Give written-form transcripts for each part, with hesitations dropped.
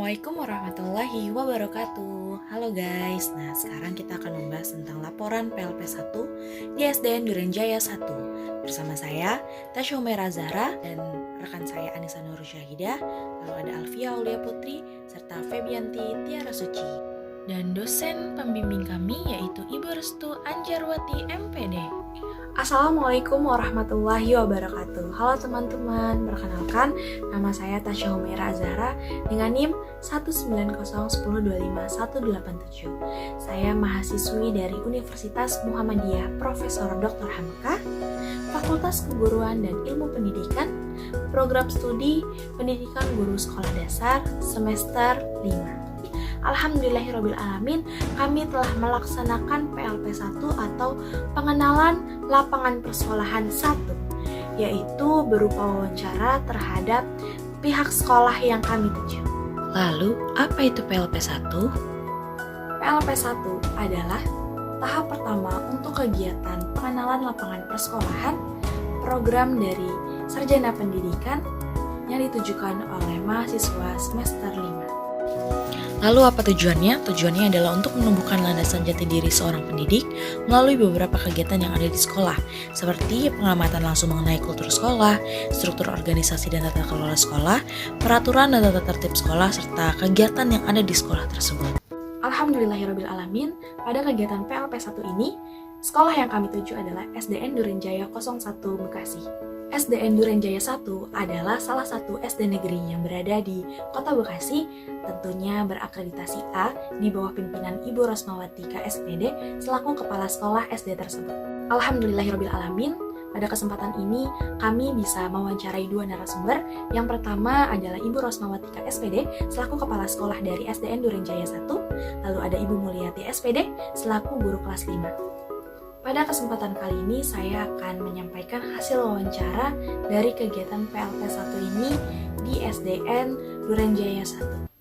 Assalamualaikum warahmatullahi wabarakatuh. Halo guys, nah sekarang kita akan membahas tentang laporan PLP 1 di SDN Durenjaya 1 bersama saya, Tasya Umera Zahra, dan rekan saya Anissa Nur Syahidah, lalu ada Alfia Aulia Putri, serta Febianti Tiara Suci. Dan dosen pembimbing kami yaitu Ibu Restu Anjarwati MPD. Assalamualaikum warahmatullahi wabarakatuh. Halo teman-teman, perkenalkan nama saya Tasya Umera Zahra dengan NIM 19010251887. Saya mahasiswi dari Universitas Muhammadiyah Profesor Dr. Hamka, Fakultas Keguruan dan Ilmu Pendidikan, Program Studi Pendidikan Guru Sekolah Dasar semester 5. Alhamdulillahirrabbilalamin, kami telah melaksanakan PLP 1 atau pengenalan lapangan persekolahan 1, yaitu berupa wawancara terhadap pihak sekolah yang kami tuju. Lalu, apa itu PLP 1? PLP 1 adalah tahap pertama untuk kegiatan pengenalan lapangan persekolahan program dari Sarjana Pendidikan yang ditujukan oleh mahasiswa semester 5. Lalu apa tujuannya? Tujuannya adalah untuk menumbuhkan landasan jati diri seorang pendidik melalui beberapa kegiatan yang ada di sekolah, seperti pengamatan langsung mengenai kultur sekolah, struktur organisasi dan tata kelola sekolah, peraturan dan tata tertib sekolah, serta kegiatan yang ada di sekolah tersebut. Alhamdulillahirrabbilalamin, pada kegiatan PLP 1 ini, sekolah yang kami tuju adalah SDN Durenjaya 01 Bekasi. SDN Durenjaya 1 adalah salah satu SD negeri yang berada di Kota Bekasi, tentunya berakreditasi A di bawah pimpinan Ibu Rosmawati KSPD selaku kepala sekolah SD tersebut. Alhamdulillahirrabbilalamin, pada kesempatan ini kami bisa mewawancarai dua narasumber. Yang pertama adalah Ibu Rosmawati KSPD selaku kepala sekolah dari SDN Durenjaya 1, lalu ada Ibu Mulyati SPD selaku guru kelas 5. Pada kesempatan kali ini saya akan menyampaikan hasil wawancara dari kegiatan PLP 1 ini di SDN Durenjaya 1.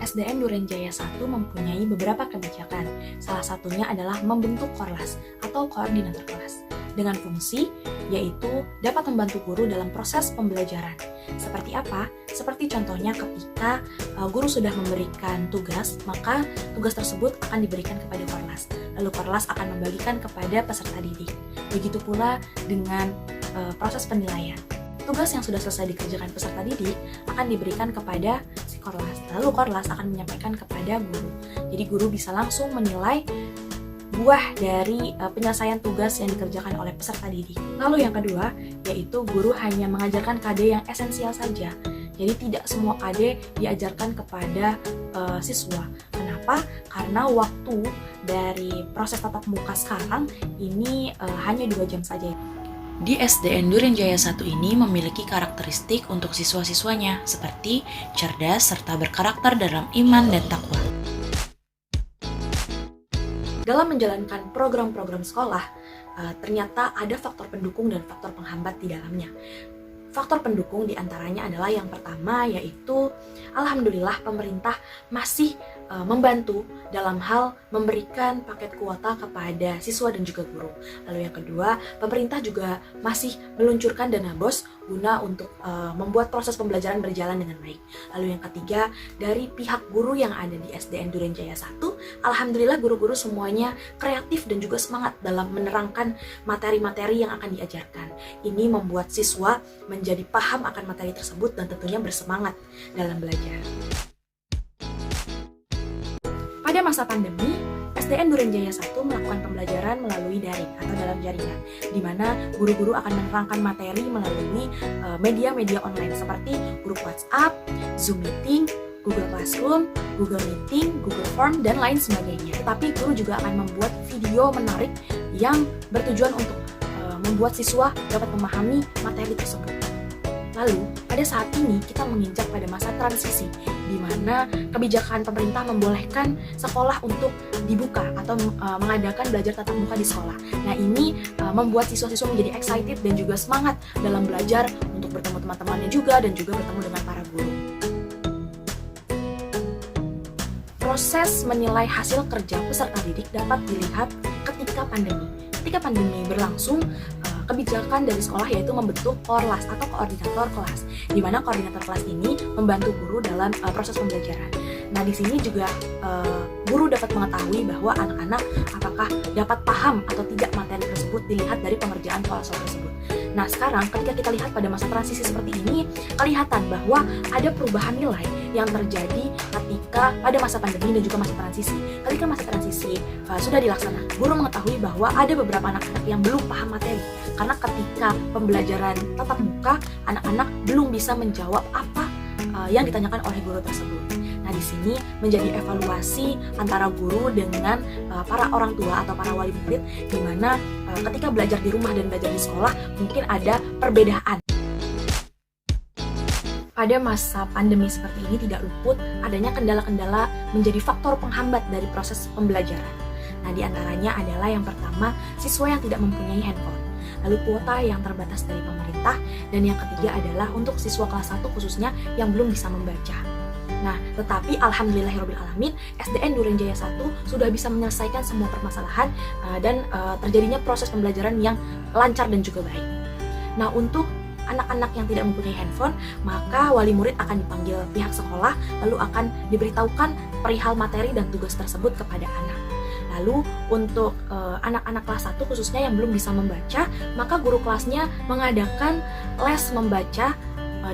SDN Durenjaya 1 mempunyai beberapa kebijakan. Salah satunya adalah membentuk Korlas atau koordinator kelas dengan fungsi yaitu dapat membantu guru dalam proses pembelajaran. Seperti apa? Seperti contohnya ketika guru sudah memberikan tugas, maka tugas tersebut akan diberikan kepada Korlas. Lalu Korlas akan membagikan kepada peserta didik. Begitu pula dengan proses penilaian. Tugas yang sudah selesai dikerjakan peserta didik akan diberikan kepada si Korlas. Lalu Korlas akan menyampaikan kepada guru. Jadi guru bisa langsung menilai buah dari penyelesaian tugas yang dikerjakan oleh peserta didik. Lalu yang kedua, yaitu guru hanya mengajarkan KD yang esensial saja. Jadi tidak semua KD diajarkan kepada siswa. Kenapa? Karena waktu dari proses tatap muka sekarang ini hanya 2 jam saja. Di SDN Durenjaya 1 ini memiliki karakteristik untuk siswa-siswanya seperti cerdas serta berkarakter dalam iman dan takwa. Dalam menjalankan program-program sekolah, ternyata ada faktor pendukung dan faktor penghambat di dalamnya. Faktor pendukung diantaranya adalah yang pertama yaitu alhamdulillah pemerintah masih membantu dalam hal memberikan paket kuota kepada siswa dan juga guru. Lalu yang kedua, pemerintah juga masih meluncurkan dana BOS guna untuk membuat proses pembelajaran berjalan dengan baik. Lalu yang ketiga, dari pihak guru yang ada di SDN Durenjaya 1, alhamdulillah guru-guru semuanya kreatif dan juga semangat dalam menerangkan materi-materi yang akan diajarkan. Ini membuat siswa menjadi paham akan materi tersebut dan tentunya bersemangat dalam belajar. Pada masa pandemi, SDN Durenjaya 1 melakukan pembelajaran melalui daring atau dalam jaringan, di mana guru-guru akan menerangkan materi melalui media-media online seperti grup WhatsApp, Zoom Meeting, Google Classroom, Google Meeting, Google Form, dan lain sebagainya. Tetapi guru juga akan membuat video menarik yang bertujuan untuk membuat siswa dapat memahami materi tersebut. Lalu, pada saat ini kita menginjak pada masa transisi, di mana kebijakan pemerintah membolehkan sekolah untuk dibuka atau mengadakan belajar tatap muka di sekolah. Nah, ini membuat siswa-siswa menjadi excited dan juga semangat dalam belajar untuk bertemu teman-temannya juga dan juga bertemu dengan para guru. Proses menilai hasil kerja peserta didik dapat dilihat ketika pandemi. Ketika pandemi berlangsung, kebijakan dari sekolah, yaitu membentuk Korlas atau koordinator kelas, di mana koordinator kelas ini membantu guru dalam proses pembelajaran. Nah, di sini juga guru dapat mengetahui bahwa anak-anak apakah dapat paham atau tidak materi tersebut dilihat dari pengerjaan pola soal tersebut. Nah, sekarang ketika kita lihat pada masa transisi seperti ini, kelihatan bahwa ada perubahan nilai yang terjadi ketika pada masa pandemi dan juga masa transisi. Ketika masa transisi sudah dilaksanakan, guru mengetahui bahwa ada beberapa anak-anak yang belum paham materi, karena ketika pembelajaran tatap muka, anak-anak belum bisa menjawab apa yang ditanyakan oleh guru tersebut. Nah, di sini menjadi evaluasi antara guru dengan para orang tua atau para wali murid, di mana ketika belajar di rumah dan belajar di sekolah mungkin ada perbedaan. Pada masa pandemi seperti ini tidak luput adanya kendala-kendala menjadi faktor penghambat dari proses pembelajaran. Nah, di antaranya adalah yang pertama, siswa yang tidak mempunyai handphone, lalu kuota yang terbatas dari pemerintah, dan yang ketiga adalah untuk siswa kelas 1 khususnya yang belum bisa membaca. Nah, tetapi alhamdulillahirobbilalamin, SDN Duren Jaya 1 sudah bisa menyelesaikan semua permasalahan dan terjadinya proses pembelajaran yang lancar dan juga baik. Nah, untuk anak-anak yang tidak mempunyai handphone, maka wali murid akan dipanggil pihak sekolah, lalu akan diberitahukan perihal materi dan tugas tersebut kepada anak. Lalu untuk anak-anak kelas 1 khususnya yang belum bisa membaca, maka guru kelasnya mengadakan les membaca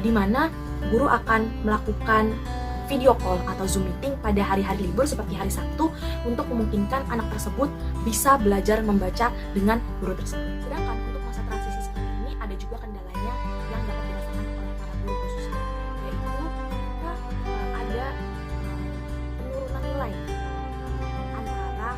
di mana guru akan melakukan video call atau Zoom meeting pada hari-hari libur seperti hari Sabtu untuk memungkinkan anak tersebut bisa belajar membaca dengan guru tersebut. Sedangkan untuk masa transisi seperti ini ada juga kendalanya yang dapat dirasakan oleh para guru khususnya, yaitu ketika ada penurunan nilai antara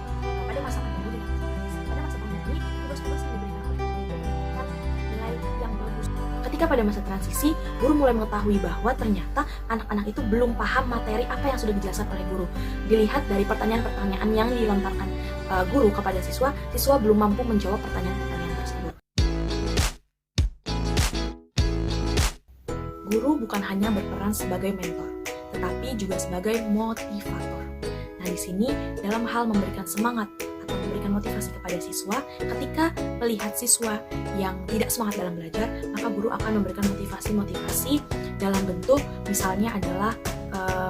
pada masa pandemi dengan masa transisi. Pada masa pandemi, tugas-tugas yang diberikan oleh guru itu memberikan nilai yang bagus. Ketika pada masa transisi, guru mulai mengetahui bahwa ternyata anak-anak itu belum paham materi apa yang sudah dijelaskan oleh guru. Dilihat dari pertanyaan-pertanyaan yang dilontarkan guru kepada siswa, siswa belum mampu menjawab pertanyaan-pertanyaan tersebut. Guru bukan hanya berperan sebagai mentor, tetapi juga sebagai motivator. Nah, di sini dalam hal memberikan semangat atau memberikan motivasi kepada siswa, ketika melihat siswa yang tidak semangat dalam belajar, maka guru akan memberikan motivasi-motivasi dalam bentuk misalnya adalah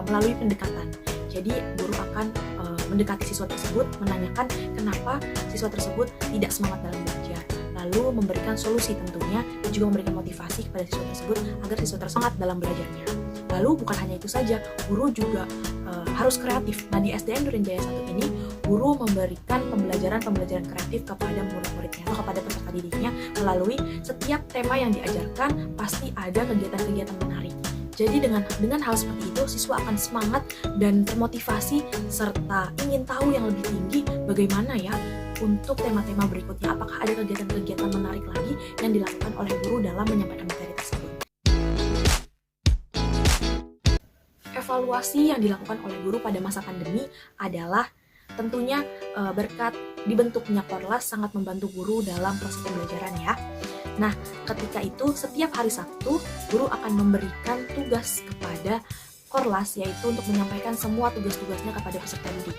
melalui pendekatan. Jadi guru akan mendekati siswa tersebut, menanyakan kenapa siswa tersebut tidak semangat dalam belajar, lalu memberikan solusi tentunya, dan juga memberikan motivasi kepada siswa tersebut agar siswa tersebut semangat dalam belajarnya. Lalu bukan hanya itu saja, guru juga harus kreatif. Nah, di SDN Duren Jaya 1 ini, guru memberikan pembelajaran kreatif kepada murid-muridnya atau kepada peserta didiknya melalui setiap tema yang diajarkan pasti ada kegiatan-kegiatan menarik. Jadi dengan hal seperti itu, siswa akan semangat dan termotivasi serta ingin tahu yang lebih tinggi bagaimana ya untuk tema-tema berikutnya, apakah ada kegiatan-kegiatan menarik lagi yang dilakukan oleh guru dalam menyampaikan materi tersebut. Evaluasi yang dilakukan oleh guru pada masa pandemi adalah tentunya berkat dibentuknya Korlas sangat membantu guru dalam proses pembelajaran ya. Nah, ketika itu setiap hari Sabtu guru akan memberikan tugas kepada Korlas, yaitu untuk menyampaikan semua tugas-tugasnya kepada peserta didik.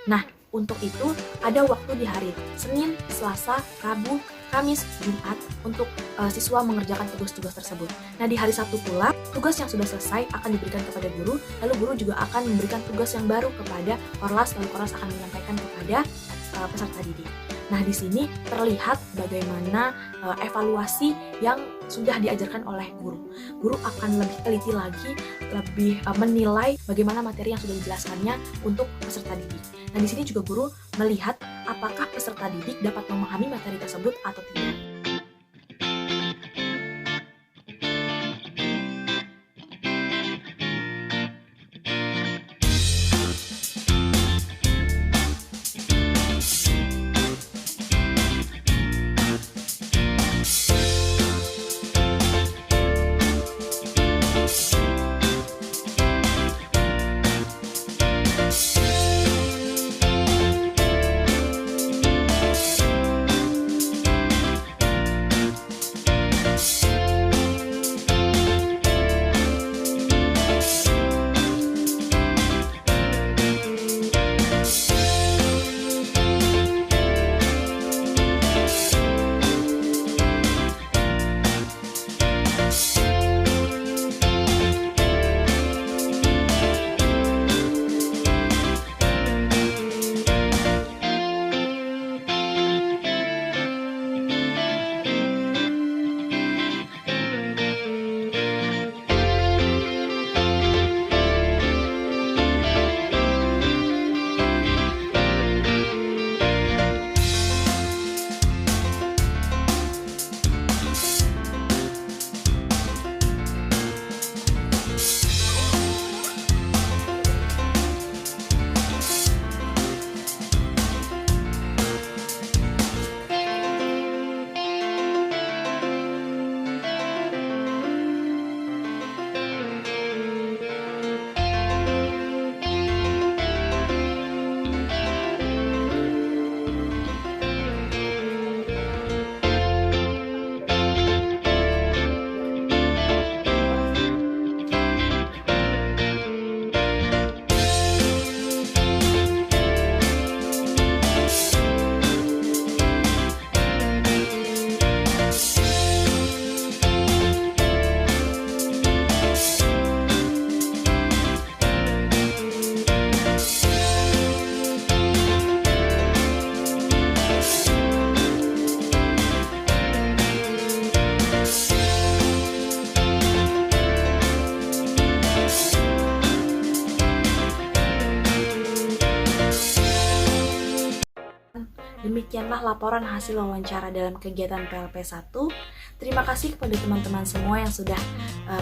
Nah, untuk itu ada waktu di hari Senin, Selasa, Rabu, Kamis, Jumat untuk siswa mengerjakan tugas-tugas tersebut. Nah, di hari Sabtu pula, tugas yang sudah selesai akan diberikan kepada guru, lalu guru juga akan memberikan tugas yang baru kepada Korlas, lalu Korlas akan menyampaikan kepada peserta didik. Nah, di sini terlihat bagaimana evaluasi yang sudah diajarkan oleh guru. Guru akan lebih teliti lagi, lebih menilai bagaimana materi yang sudah dijelaskannya untuk peserta didik. Nah, di sini juga guru melihat apakah peserta didik dapat memahami materi tersebut atau tidak. demikianlah laporan hasil wawancara dalam kegiatan PLP 1. Terima kasih kepada teman-teman semua yang sudah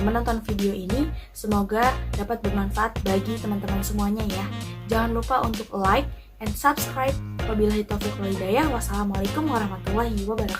menonton video ini. Semoga dapat bermanfaat bagi teman-teman semuanya ya. Jangan lupa untuk like and subscribe. Wabillahi taufiq wal hidayah. Wassalamualaikum warahmatullahi wabarakatuh.